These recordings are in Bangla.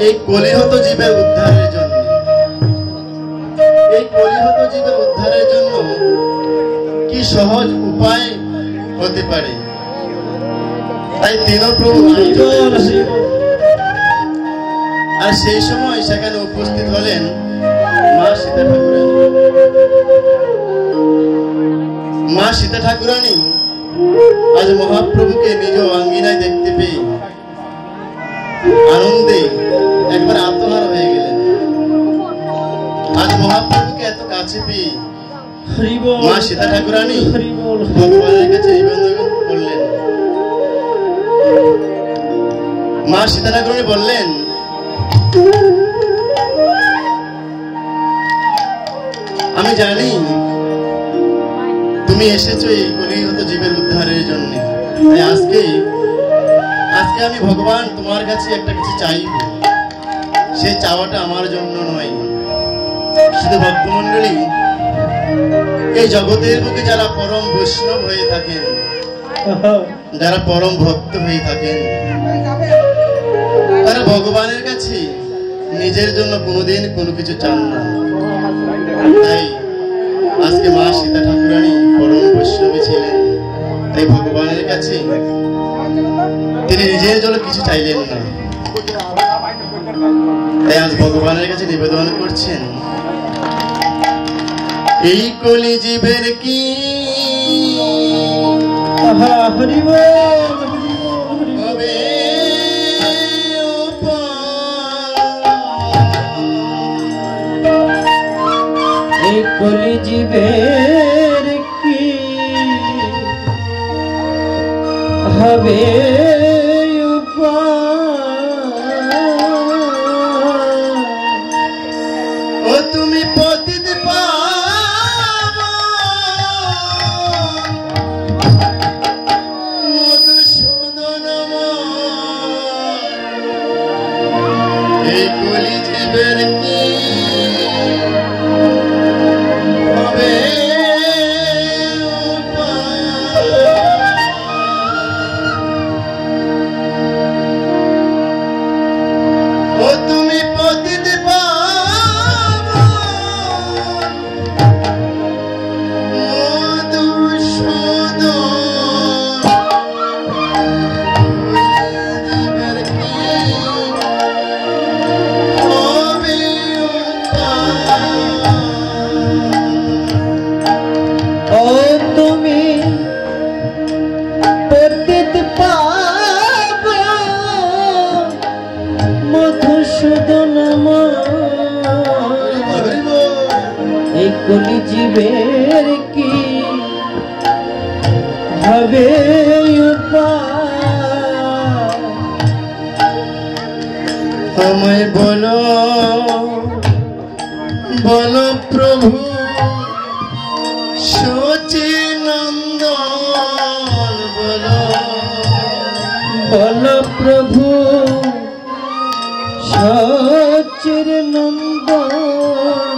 এই কলিহত জীবের উদ্ধারের জন্য, এই কলিহত জীবের উদ্ধারের জন্য কি সহজ উপায় হতে পারে। তাই দীনপ্রভু আর সেই সময় সেখানে উপস্থিত হলেন মা সীতা ঠাকুরানী। মা সীতা ঠাকুরানী আজ মহাপ্রভুকে নিজ আঙ্গিনায় দেখতে পেয়ে আনন্দে একবার আত্মহারা হয়ে গেলেন। আজ মহাপ্রভুকে এত কাছে পেয়ে মা সীতা ঠাকুরানী ভগবানের কাছে নিবেদন করলেন। মা সীতা ঠাকুরানী বললেন, আমি জানি তুমি এসেছো এই কলিহত জীবের উদ্ধারের জন্য। তাই আজকে আমি ভগবান তোমার কাছে একটা কিছু চাইব। সেই চাওয়াটা আমার জন্য নয়, শুধু ভক্তমণ্ডলী এই জগতের বুকে যারা পরম বৈষ্ণব হয়ে থাকেন, যারা পরম ভক্ত হয়ে থাকেন, তারা ভগবানের কাছে নিজের জন্য কোনোদিন কোনো কিছু চান না। তাই আজকে মা সীতা ঠাকুরানী পরম বৈষ্ণবী ছিলেন, তাই ভগবানের কাছে তিনি নিজের জন্য কিছু চাইলেন না। তাই আজ ভগবানের কাছে নিবেদন করছেন, এই কলি জীবের কি হবে এই কলি জীবের কি হবে ও তুমি পতিত মধুসূদন এই কলি জীবের কি হবে ও তুমি পতিত কলি জীবের কি হবে আমায় বলো বলো প্রভু সচিনন্দন, বলো বলো প্রভু সচির নন্দন,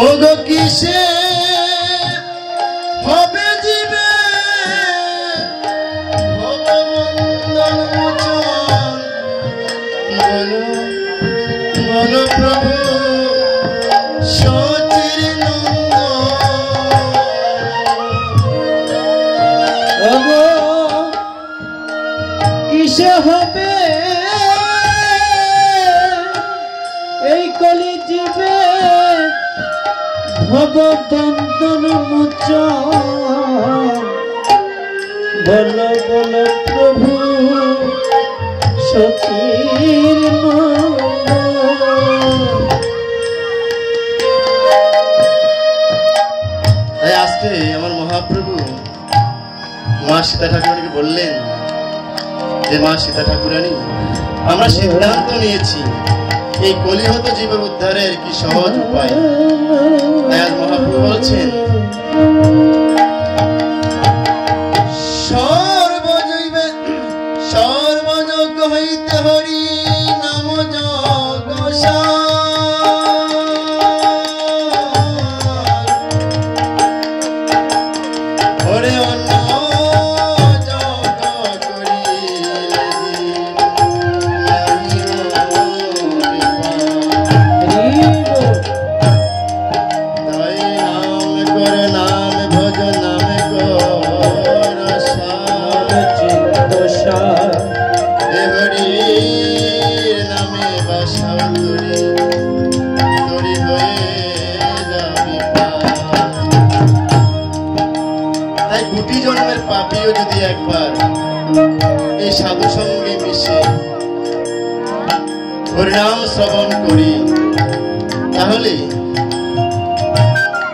ওগো কিসে হবে জীবে ভগবন্দন মোচন, বলো বলো প্রভু সচির নন্দন, ওগো কিসে হবে এই কলি জীবে ভগবন্দন মোচন, বলো বলো প্রভু সচির তাই আজকে আমার মহাপ্রভু মা সীতা ঠাকুরানীকে বললেন যে মা সীতা ঠাকুরানী, আমরা সিদ্ধান্ত নিয়েছি এই কলিহত জীবের উদ্ধারের কি সহজ উপায়। তাই আজ মহাপ্রভু বলছেন, সর্বযজ্ঞ হইতে হরি নাম হরে অন্ন এ হরির নামে বাসাও তরি তরি হয়ে যাবি পার। তাই কোটি জন্মের পাপীও যদি একবার এই সাধু সঙ্গে মিশে হরিনাম শ্রবণ করি, তাহলে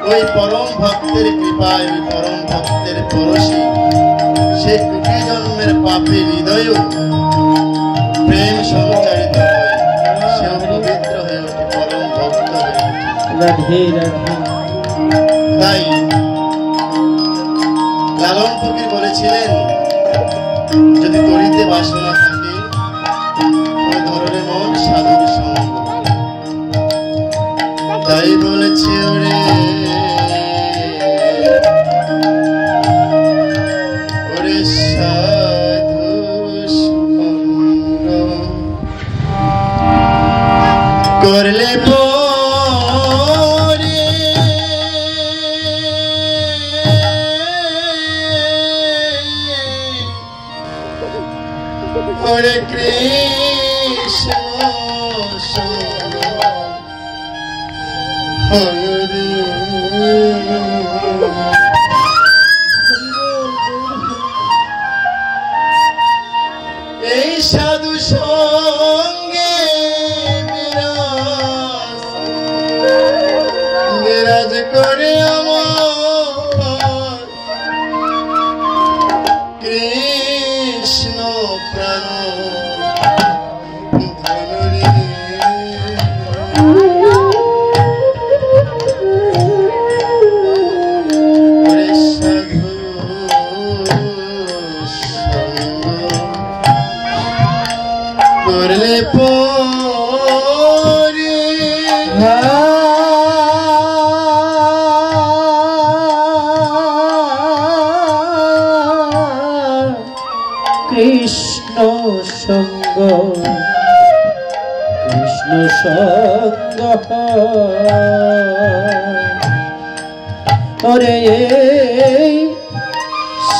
ওই পরম ভক্তের কৃপায়, ওই পরম ভক্তের পরশে সেই কোটি জন্মের পাপে হৃদয়েও প্রেম সঞ্চারিত হয়, সেও পবিত্র হয়ে ওঠে, পরম ভক্ত হয়ে ওঠে। রাধে রাধে। তাই লালন ফকির বলেছিলেন, যদি তরিতে বাসনা থাকে তবে ধরে মন সাধুর সঙ্গ। তাই বলেছে ওরে ওরে সাধু সঙ্গ করলে পরে ওরে কৃষ্ণ সঙ্গ হরে। এই সাধু সঙ্গে বিরাজ করে আমার কৃষ্ণ প্রাণ ধনরে। ওরে সাধু সঙ্গ করলে পরে কৃষ্ণ সঙ্গ কৃষ্ণ সঙ্গ ওরে এই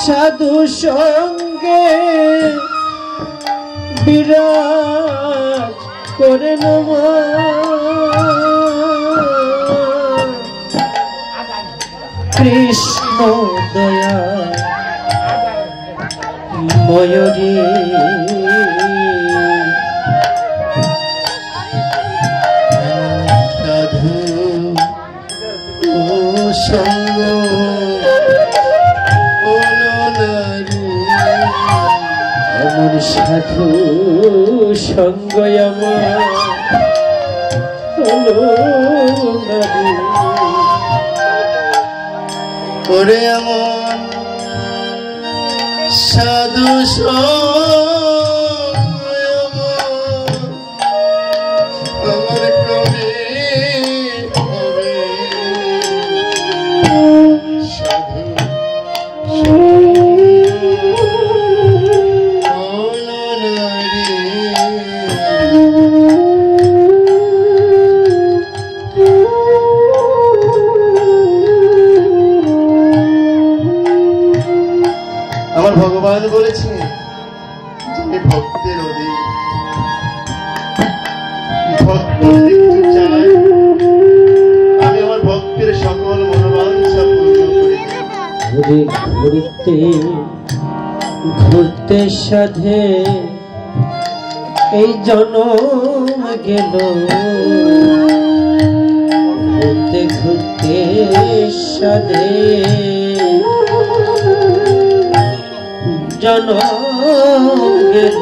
সাধু সঙ্গে বিরাজ করে নম কৃষ্ণ দয়া ময়ূরী সাধু সঙ্গ আমার সাধু সঙ্গ আমার করে এমন সাধু আমার কবি হবে সাধু আমার ভগবান বলেছেন যে ভক্তের অধিক ভক্ত যদি কিছু চায় আমি আমার ভক্তের সকল মনোবাঞ্ছা পূর্ণ করে দিই। ঘুরতে ঘুরতে সাধে এই জনম গেল ঘুরতে ঘুরতে সাধে জনম গেল।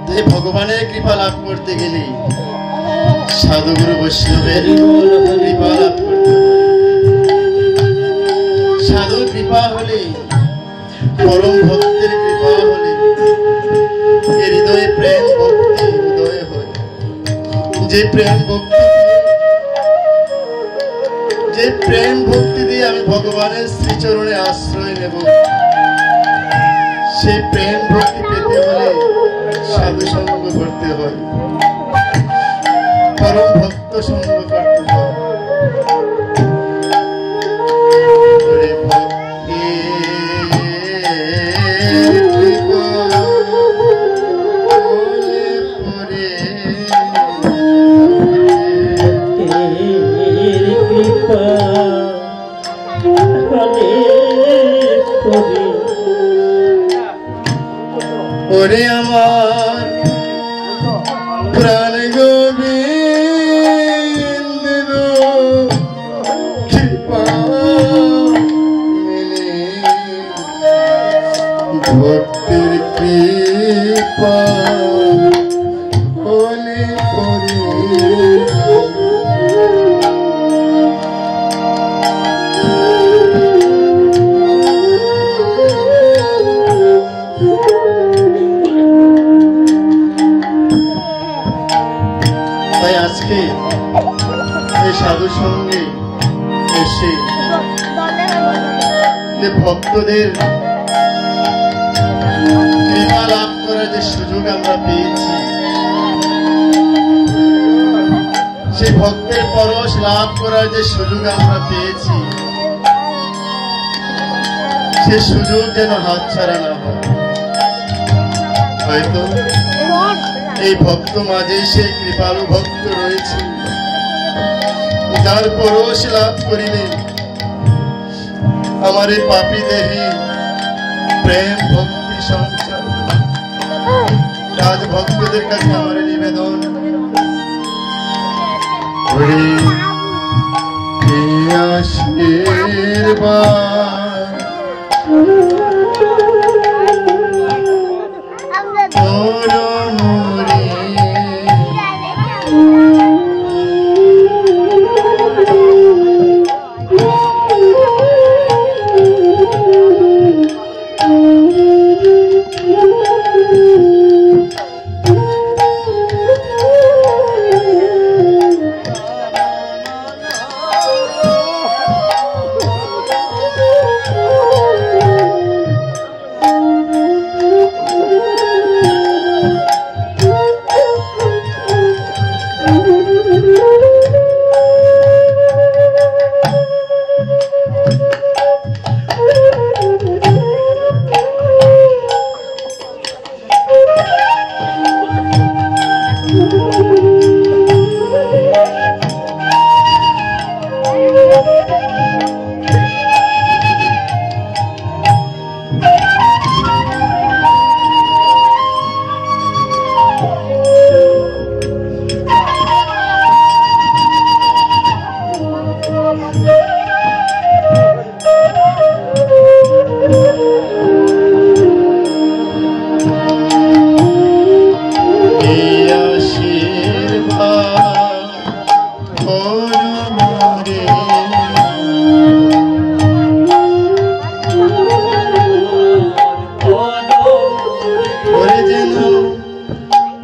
তাই ভগবানের কৃপা লাভ করতে গেলে সাধুগুরু বৈষ্ণবের কৃপা লাভ করতে হবে। সাধুর কৃপা হলে, পরম ভক্তের কৃপা হলে হৃদয়ে প্রেম ভক্তি হৃদয়ে হয়। যে প্রেম ভক্তি দিয়ে আমি ভগবানের শ্রীচরণে আশ্রয় নেব, সেই প্রেম ভক্তি পেতে হলে সাধু সঙ্গ করতে হয়, পরম ভক্ত সঙ্গ করতে হয়। ভক্তি ওরে আমার প্রাণ গোবিন্দ কৃপা মিলে ভক্তির কৃপা হলে পরে আজকে এই সাধু সঙ্গে এসে যে ভক্তদের কৃপা লাভ করার যে সুযোগ আমরা পেয়েছি, সেই ভক্তের পরশ লাভ করার যে সুযোগ আমরা পেয়েছি, সে সুযোগ যেন হাতছাড়া না হয়। হয়তো এই ভক্ত মাঝে সেই কৃপালু ভক্ত রয়েছে, যার পরশ লাভ করিলে আমার এই পাপী দেহে প্রেম ভক্তি সঞ্চার। রাজ ভক্তদের কাছে আমার নিবেদন,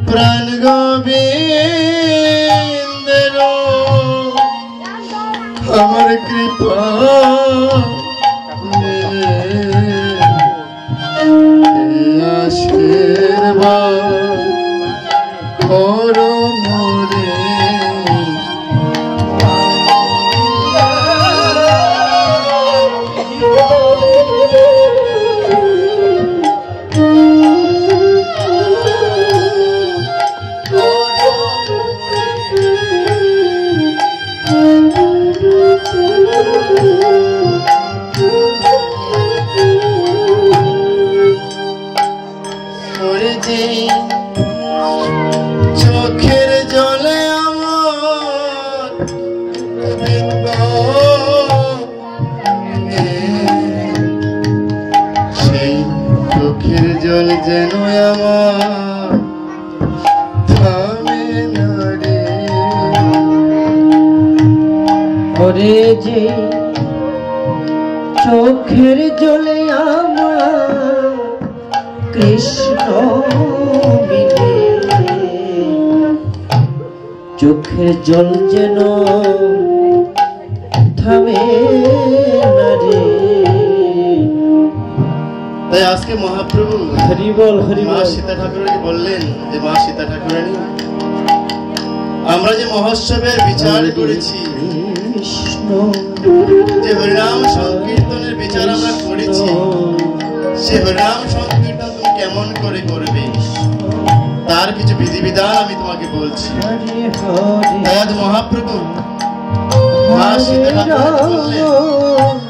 প্রাণ গোবিন্দের আমার কৃপা আশীর্বাদ করো মোরে। চোখের জলে আমার সেই চোখের জল যেন আমার থামে না রে। ওরে যে চোখের জলে আমার কৃষ্ণ মিলে, চোখের জল যেন থামে না রে। তাই আজকে মহাপ্রভু হরি বল হরি মা বল। সীতা ঠাকুরানী বললেন যে মা সীতা ঠাকুরানী, আমরা যে মহোৎসবের বিচার করেছি, যে হরিনাম সংকীর্তনের বিচার আমরা করেছি, সে হরিনাম সংকীর্তন তুমি কেমন করে করবে তার কিছু বিধিবিধান আমি তোমাকে বলছি। আজ মহাপ্রভু মা সীতা ঠাকুরানী বললেন